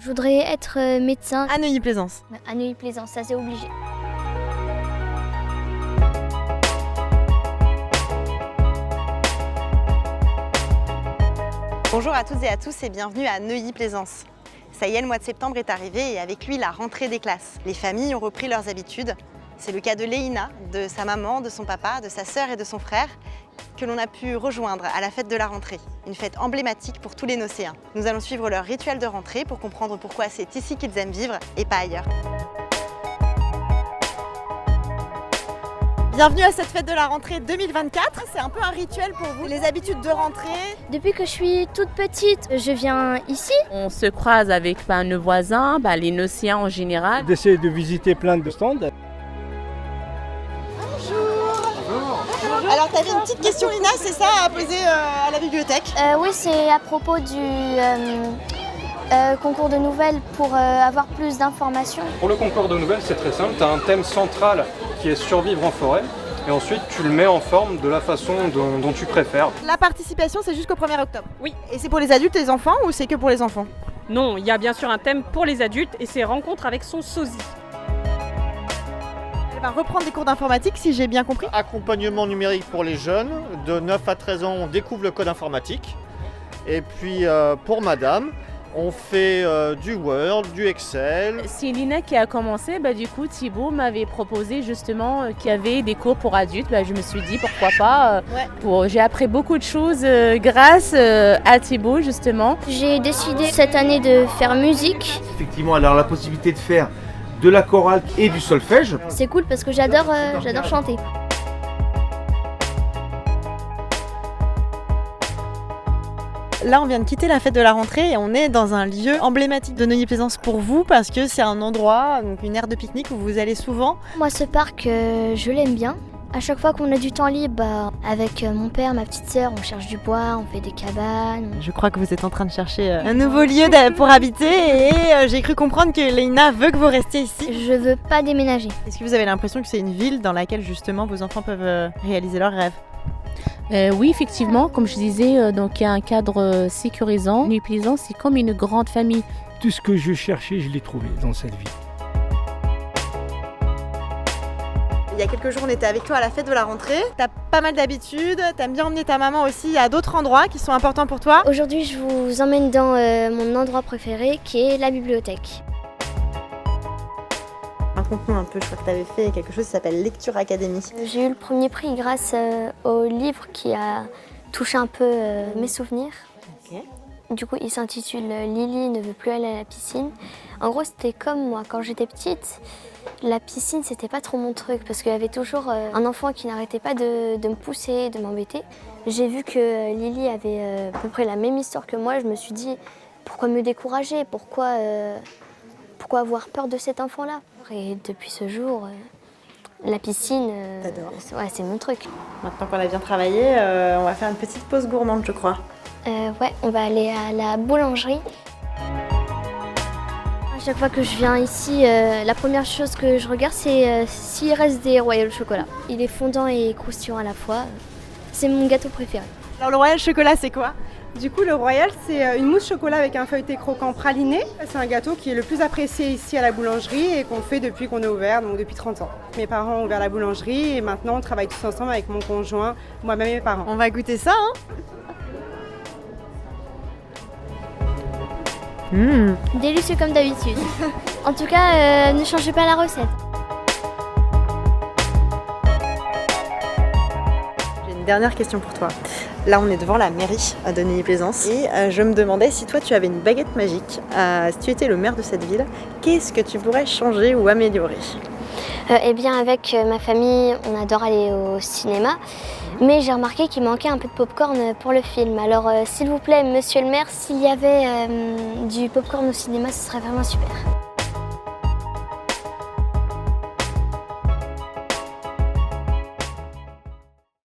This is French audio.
Je voudrais être médecin. À Neuilly-Plaisance. À Neuilly-Plaisance, ça c'est obligé. Bonjour à toutes et à tous et bienvenue à Neuilly-Plaisance. Ça y est, le mois de septembre est arrivé et avec lui la rentrée des classes. Les familles ont repris leurs habitudes. C'est le cas de Léina, de sa maman, de son papa, de sa sœur et de son frère que l'on a pu rejoindre à la fête de la rentrée. Une fête emblématique pour tous les Nocéens. Nous allons suivre leur rituel de rentrée pour comprendre pourquoi c'est ici qu'ils aiment vivre et pas ailleurs. Bienvenue à cette fête de la rentrée 2024. C'est un peu un rituel pour vous, les habitudes de rentrée. Depuis que je suis toute petite, je viens ici. On se croise avec nos voisins, les Nocéens en général. D'essayer de visiter plein de stands. Alors, tu avais une petite question, Lina, c'est ça, à poser à la bibliothèque? Oui, c'est à propos du concours de nouvelles pour avoir plus d'informations. Pour le concours de nouvelles, c'est très simple. Tu as un thème central qui est survivre en forêt. Et ensuite, tu le mets en forme de la façon dont tu préfères. La participation, c'est jusqu'au 1er octobre? Oui. Et c'est pour les adultes et les enfants ou c'est que pour les enfants? Non, il y a bien sûr un thème pour les adultes et c'est rencontre avec son sosie. Elle va reprendre des cours d'informatique, si j'ai bien compris. Accompagnement numérique pour les jeunes. De 9 à 13 ans, on découvre le code informatique. Et puis pour madame, on fait du Word, du Excel. C'est Lina qui a commencé, du coup Thibaut m'avait proposé justement qu'il y avait des cours pour adultes. Je me suis dit pourquoi pas. J'ai appris beaucoup de choses grâce à Thibaut justement. J'ai décidé cette année de faire musique. Effectivement, elle a la possibilité de faire de la chorale et du solfège. C'est cool parce que j'adore chanter. Là, on vient de quitter la fête de la rentrée et on est dans un lieu emblématique de Neuilly-Plaisance pour vous parce que c'est un endroit, donc une aire de pique-nique où vous allez souvent. Moi, ce parc, je l'aime bien. À chaque fois qu'on a du temps libre, avec mon père, ma petite sœur, on cherche du bois, on fait des cabanes. Je crois que vous êtes en train de chercher un nouveau lieu pour habiter et j'ai cru comprendre que Léina veut que vous restiez ici. Je veux pas déménager. Est-ce que vous avez l'impression que c'est une ville dans laquelle justement vos enfants peuvent réaliser leurs rêves? Oui, effectivement, comme je disais, donc il y a un cadre sécurisant. Neuilly-Plaisance, c'est comme une grande famille. Tout ce que je cherchais, je l'ai trouvé dans cette ville. Il y a quelques jours, on était avec toi à la fête de la rentrée. T'as pas mal d'habitudes, t'aimes bien emmener ta maman aussi à d'autres endroits qui sont importants pour toi. Aujourd'hui, je vous emmène dans mon endroit préféré qui est la bibliothèque. Raconte-nous un peu, je crois que tu avais fait quelque chose qui s'appelle Lecture Académie. J'ai eu le premier prix grâce au livre qui a touché un peu mes souvenirs. Okay. Du coup, il s'intitule Lily ne veut plus aller à la piscine. En gros, c'était comme moi, quand j'étais petite, la piscine, c'était pas trop mon truc parce qu'il y avait toujours un enfant qui n'arrêtait pas de me pousser, de m'embêter. J'ai vu que Lily avait à peu près la même histoire que moi. Je me suis dit, pourquoi me décourager? Pourquoi avoir peur de cet enfant-là? Et depuis ce jour, la piscine, c'est mon truc. Maintenant qu'on a bien travaillé, on va faire une petite pause gourmande, je crois. Ouais, on va aller à la boulangerie. À chaque fois que je viens ici, la première chose que je regarde, c'est s'il reste des royaux au chocolat. Il est fondant et croustillant à la fois. C'est mon gâteau préféré. Alors le royal chocolat, c'est quoi? Du coup, le royal, c'est une mousse chocolat avec un feuilleté croquant praliné. C'est un gâteau qui est le plus apprécié ici à la boulangerie et qu'on fait depuis qu'on est ouvert, donc depuis 30 ans. Mes parents ont ouvert la boulangerie et maintenant on travaille tous ensemble avec mon conjoint, moi-même et mes parents. On va goûter ça, Délicieux comme d'habitude. En tout cas, ne changez pas la recette. J'ai une dernière question pour toi. Là, on est devant la mairie de Neuilly-Plaisance et je me demandais si toi, tu avais une baguette magique, si tu étais le maire de cette ville, qu'est-ce que tu pourrais changer ou améliorer? Eh bien, avec ma famille, on adore aller au cinéma, mais j'ai remarqué qu'il manquait un peu de pop-corn pour le film. Alors, s'il vous plaît, monsieur le maire, s'il y avait du pop-corn au cinéma, ce serait vraiment super.